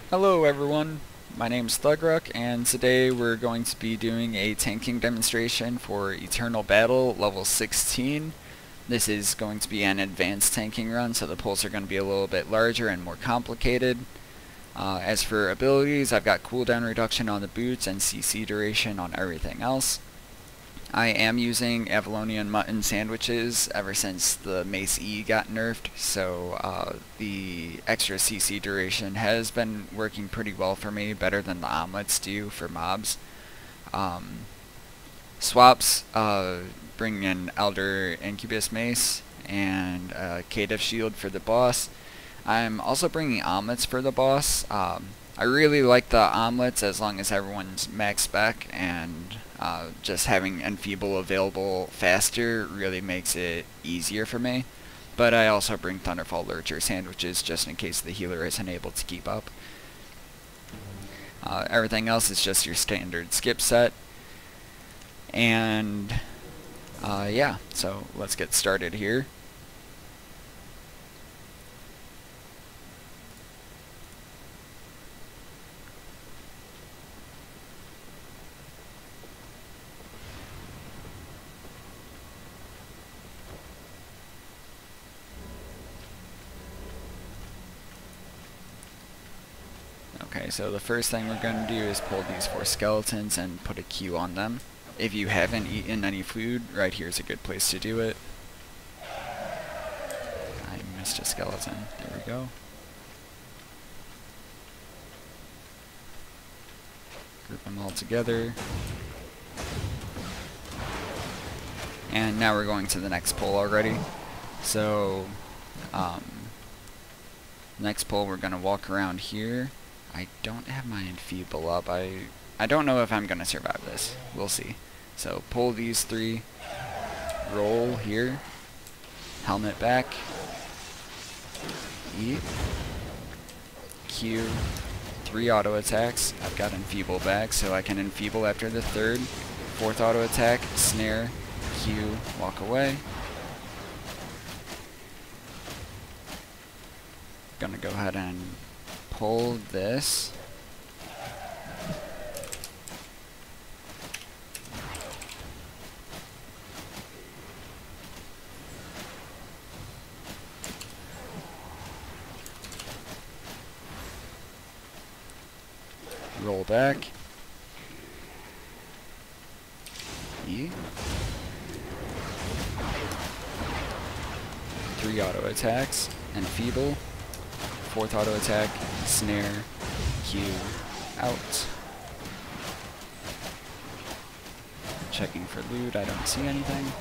Hello everyone, my name's Thugruck, and today we're going to be doing a tanking demonstration for Eternal Battle level 16. This is going to be an advanced tanking run, so the pulls are going to be a little bit larger and more complicated. As for abilities, I've got cooldown reduction on the boots and CC duration on everything else. I am using Avalonian mutton sandwiches ever since the Mace E got nerfed, so the extra CC duration has been working pretty well for me, better than the omelets do for mobs. Swaps bring in Elder Incubus Mace and Caitiff Shield for the boss. I'm also bringing omelets for the boss. I really like the omelets as long as everyone's max spec, and just having Enfeeble available faster really makes it easier for me. But I also bring Thunderfall Lurcher sandwiches just in case the healer isn't able to keep up. Everything else is just your standard skip set. And yeah, so let's get started here. Okay, so the first thing we're going to do is pull these 4 skeletons and put a Q on them. If you haven't eaten any food, right here is a good place to do it. I missed a skeleton. There we go. Group them all together. And now we're going to the next pull already. So, next pull we're going to walk around here. I don't have my Enfeeble up. I don't know if I'm going to survive this. We'll see. So pull these 3, roll here, helmet back, E, Q, 3 auto attacks. I've got Enfeeble back, so I can Enfeeble after the 3rd, 4th auto attack, snare, Q, walk away. Gonna go ahead and pull this. Roll back. E. 3 auto attacks. Enfeeble. 4th auto attack. Snare. Q. Out. Checking for loot. I don't see anything.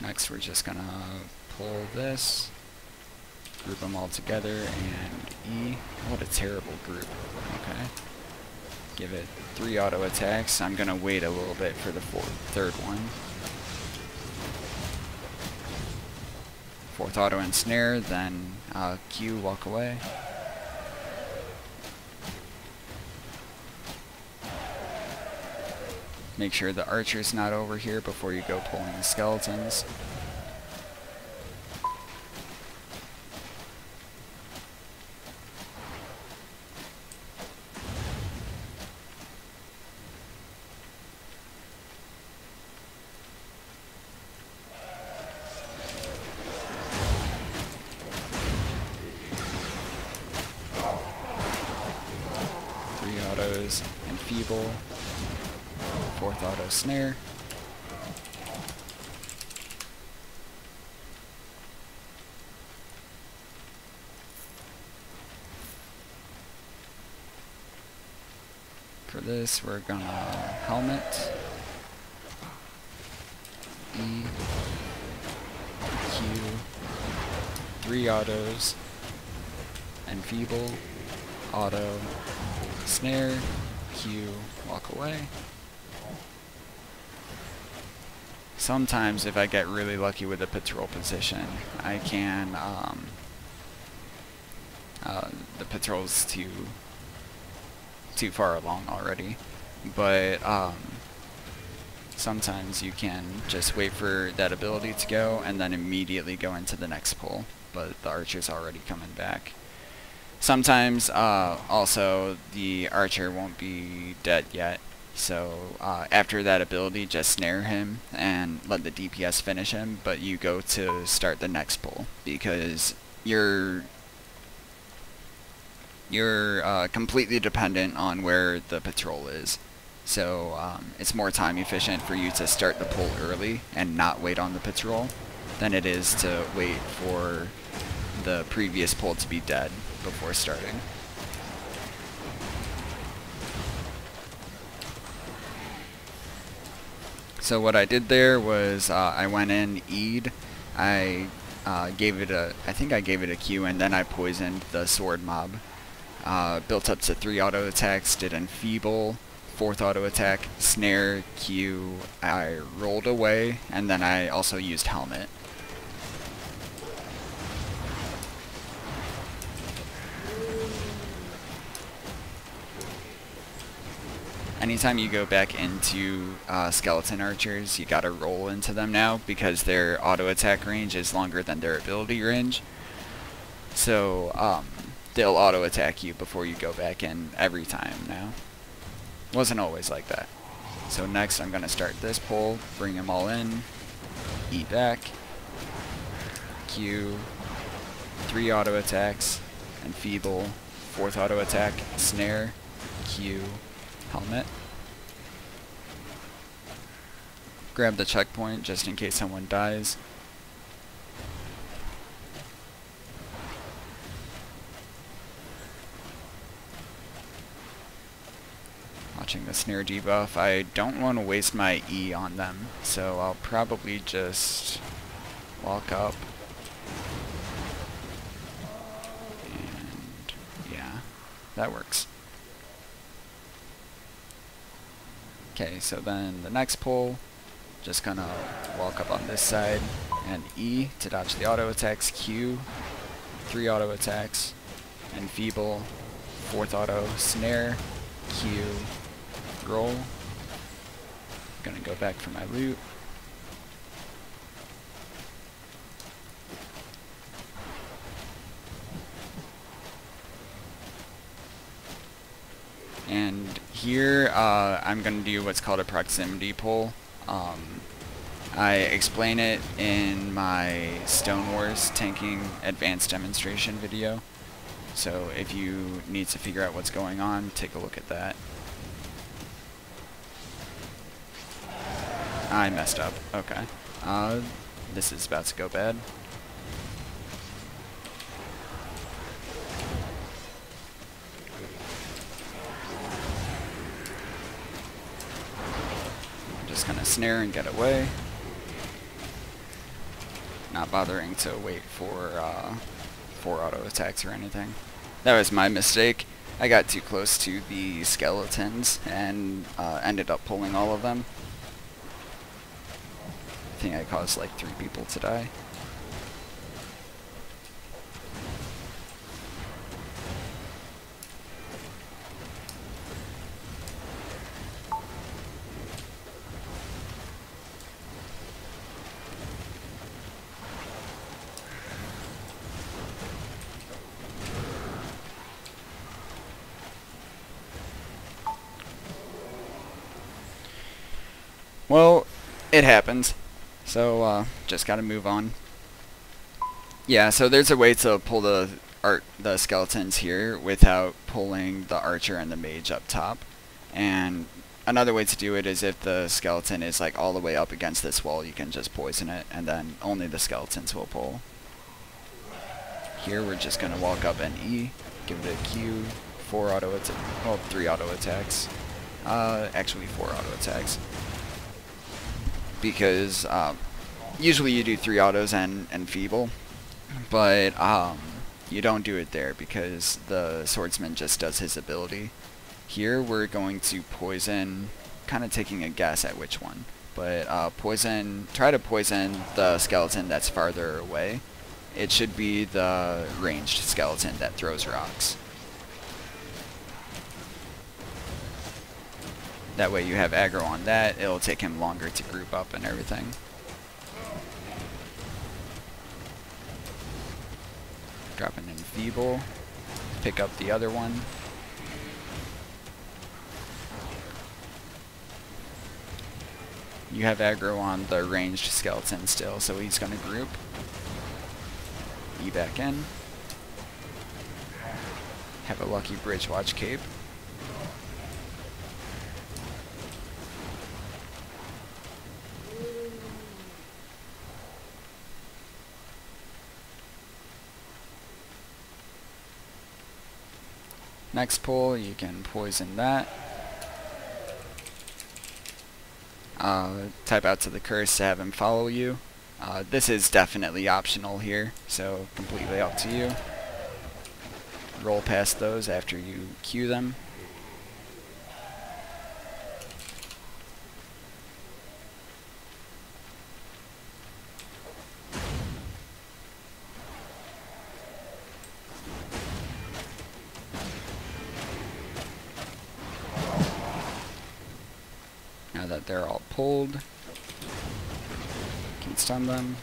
Next we're just gonna pull this, group them all together, and E. What a terrible group. Okay. Give it 3 auto attacks. I'm gonna wait a little bit for the 3rd one. 4th auto and snare, then Q, walk away. Make sure the archer's not over here before you go pulling the skeletons. Autos, Enfeeble, 4th auto snare. For this, we're gonna helmet, E, Q, 3 autos, Enfeeble, auto, snare, Q, walk away. Sometimes if I get really lucky with a patrol position, I can, the patrol's too far along already. but sometimes you can just wait for that ability to go and then immediately go into the next pull, but the archer's already coming back. Sometimes also the archer won't be dead yet, so after that ability just snare him and let the DPS finish him, but you go to start the next pull because you're completely dependent on where the patrol is. So it's more time efficient for you to start the pull early and not wait on the patrol than it is to wait for the previous pull to be dead before starting. So what I did there was I went in, E'd, I think I gave it a Q, and then I poisoned the sword mob. Built up to 3 auto attacks, did enfeeble, 4th auto attack, snare, Q, I rolled away, and then I also used helmet. Anytime you go back into skeleton archers, you gotta roll into them now because their auto attack range is longer than their ability range. So they'll auto attack you before you go back in every time now. Wasn't always like that. So next I'm gonna start this pull, bring them all in, E back, Q, 3 auto attacks, enfeeble, 4th auto attack, snare, Q, helmet. Grab the checkpoint just in case someone dies. Watching the snare debuff. I don't want to waste my E on them, so I'll probably just walk up. And yeah, that works. Okay, so then the next pull, just gonna walk up on this side and E to dodge the auto attacks, Q, 3 auto attacks, enfeeble, 4th auto, snare, Q, roll. Gonna go back for my loot. And here I'm going to do what's called a proximity pull. I explain it in my Stone Wars tanking advanced demonstration video. So if you need to figure out what's going on, take a look at that. I messed up. Okay. This is about to go bad. Just gonna snare and get away. Not bothering to wait for 4 auto attacks or anything. That was my mistake. I got too close to the skeletons and ended up pulling all of them. I think I caused like 3 people to die. Well, it happens. So, just gotta move on. Yeah, so there's a way to pull the skeletons here without pulling the archer and the mage up top. And another way to do it is if the skeleton is like all the way up against this wall, you can just poison it, and then only the skeletons will pull. Here we're just gonna walk up and E, give it a Q, 4 auto attack, well, 3 auto attacks. Actually 4 auto attacks. Because usually you do 3 autos and enfeeble, but you don't do it there because the swordsman just does his ability. Here we're going to poison, kind of taking a guess at which one, but try to poison the skeleton that's farther away. It should be the ranged skeleton that throws rocks. That way you have aggro on that. It'll take him longer to group up and everything. Drop an Enfeeble. Pick up the other one. You have aggro on the ranged skeleton still, so he's going to group. E back in. Have a lucky Bridge Watch cape. Next pull, you can poison that. Type out to the curse to have him follow you. This is definitely optional here, so completely up to you. Roll past those after you queue them. Now that they're all pulled, you can stun them.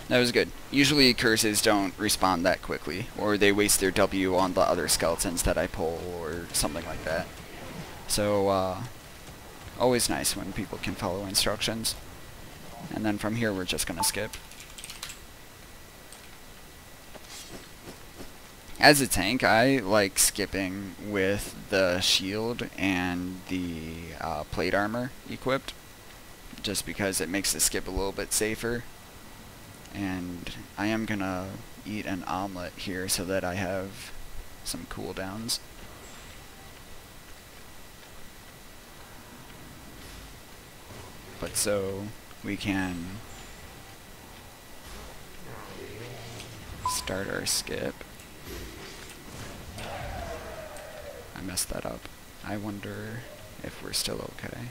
That was good. Usually curses don't respond that quickly, or they waste their W on the other skeletons that I pull, or something like that. So, always nice when people can follow instructions. And then from here we're just gonna skip. As a tank, I like skipping with the shield and the plate armor equipped, just because it makes the skip a little bit safer. And I am gonna eat an omelet here so that I have some cooldowns. But so we can start our skip. I messed that up. I wonder if we're still okay.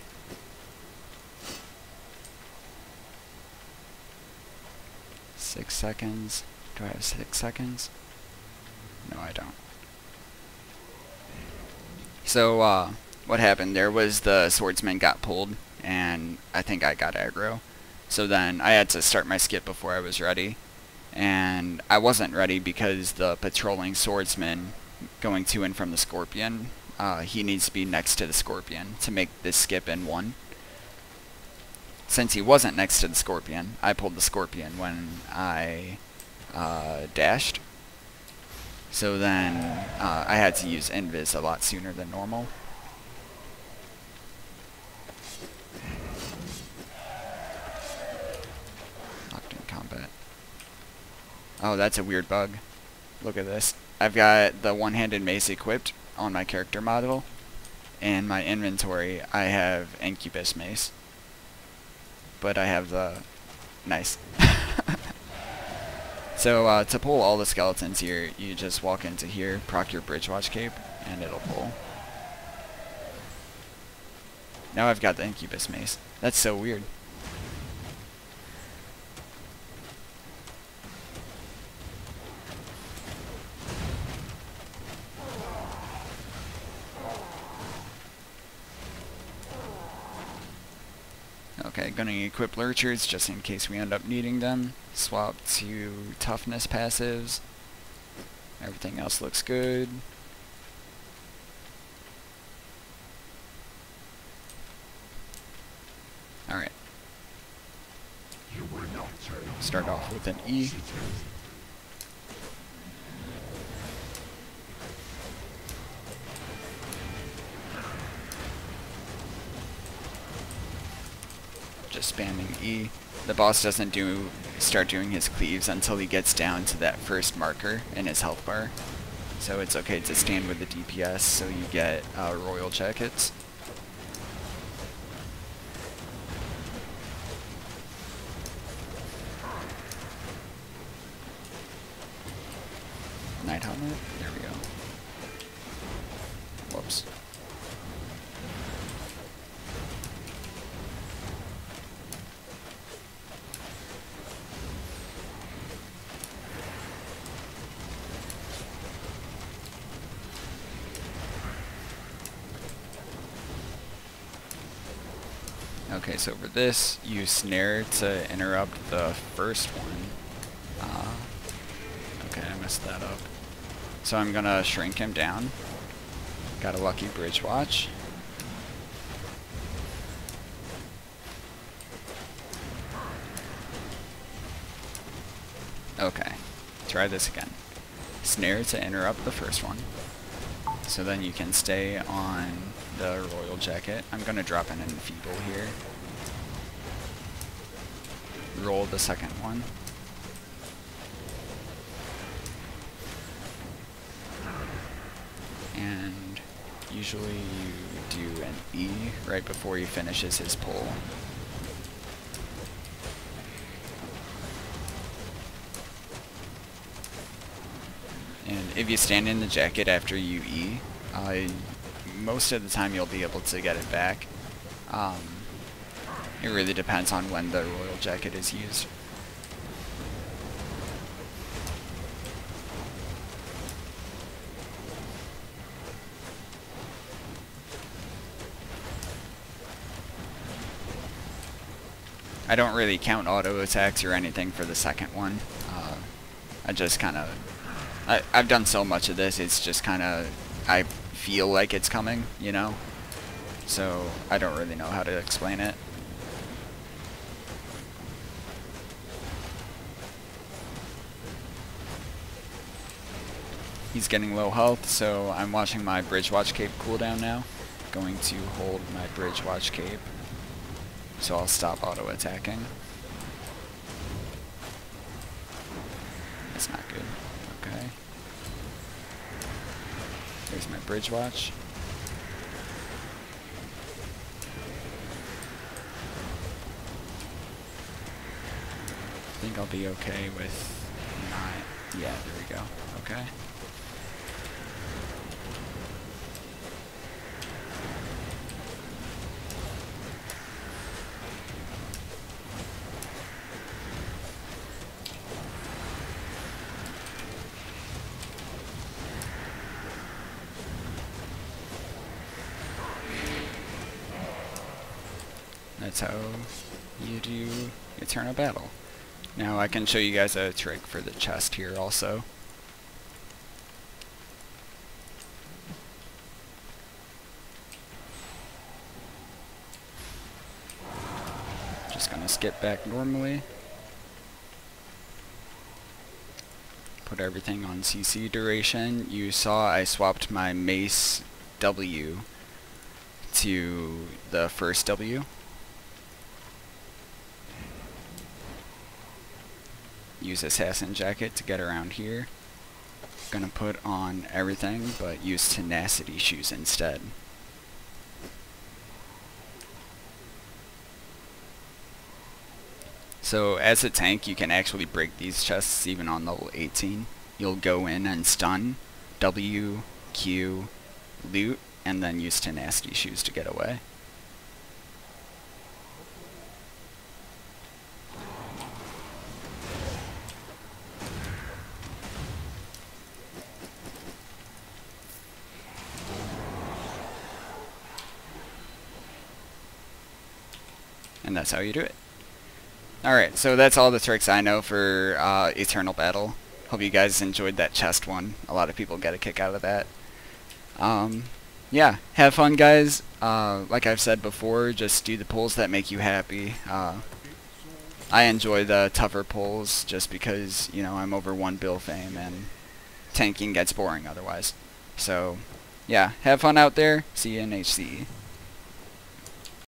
Six seconds. Do I have 6 seconds? No, I don't. So, what happened there was the swordsman got pulled, and I think I got aggro. So then I had to start my skip before I was ready. And I wasn't ready because the patrolling swordsman going to and from the scorpion, he needs to be next to the scorpion to make this skip in one. Since he wasn't next to the scorpion, I pulled the scorpion when I dashed. So then I had to use invis a lot sooner than normal. Locked in combat. Oh, that's a weird bug. Look at this. I've got the one-handed mace equipped on my character model. In my inventory, I have Incubus mace. But I have the... Nice. So, to pull all the skeletons here, you just walk into here, proc your Bridge Watch cape, and it'll pull. Now I've got the Incubus mace. That's so weird. Okay, gonna equip lurchers just in case we end up needing them. Swap to toughness passives. Everything else looks good. Alright. Start off with an E. Just spamming E. The boss doesn't start doing his cleaves until he gets down to that first marker in his health bar. So it's okay to stand with the DPS so you get royal jackets. Night helmet? There we go. Whoops. Okay, so for this, use snare to interrupt the first one. Okay, I messed that up. So I'm gonna shrink him down. Got a lucky bridge watch. Okay, try this again. Snare to interrupt the first one. So then you can stay on the royal jacket. I'm gonna drop in an enfeeble here. Roll the second one. And usually you do an E right before he finishes his pull. And if you stand in the jacket after you E, most of the time you'll be able to get it back. It really depends on when the royal jacket is used. I don't really count auto attacks or anything for the second one. I just kind of... I've done so much of this, it's just kind of... I feel like it's coming, you know? So I don't really know how to explain it. He's getting low health, so I'm watching my Bridge Watch Cape cooldown now. Going to hold my Bridge Watch Cape, so I'll stop auto attacking. That's not good. Okay. There's my Bridge Watch. I think I'll be okay with 9. Yeah, there we go. Okay. That's how you do Eternal Battle. Now I can show you guys a trick for the chest here also. Just gonna skip back normally. Put everything on CC duration. You saw I swapped my mace W to the first W. Use Assassin Jacket to get around here. Gonna put on everything, but use Tenacity Shoes instead. So as a tank, you can actually break these chests even on level 18. You'll go in and stun, W, Q, loot, and then use Tenacity Shoes to get away. And that's how you do it. Alright, so that's all the tricks I know for Eternal Battle. Hope you guys enjoyed that chest one. A lot of people get a kick out of that. Yeah, have fun, guys. Like I've said before, just do the pulls that make you happy. I enjoy the tougher pulls just because, you know, I'm over 1 bill fame and tanking gets boring otherwise. So, yeah, have fun out there. See you in HCE.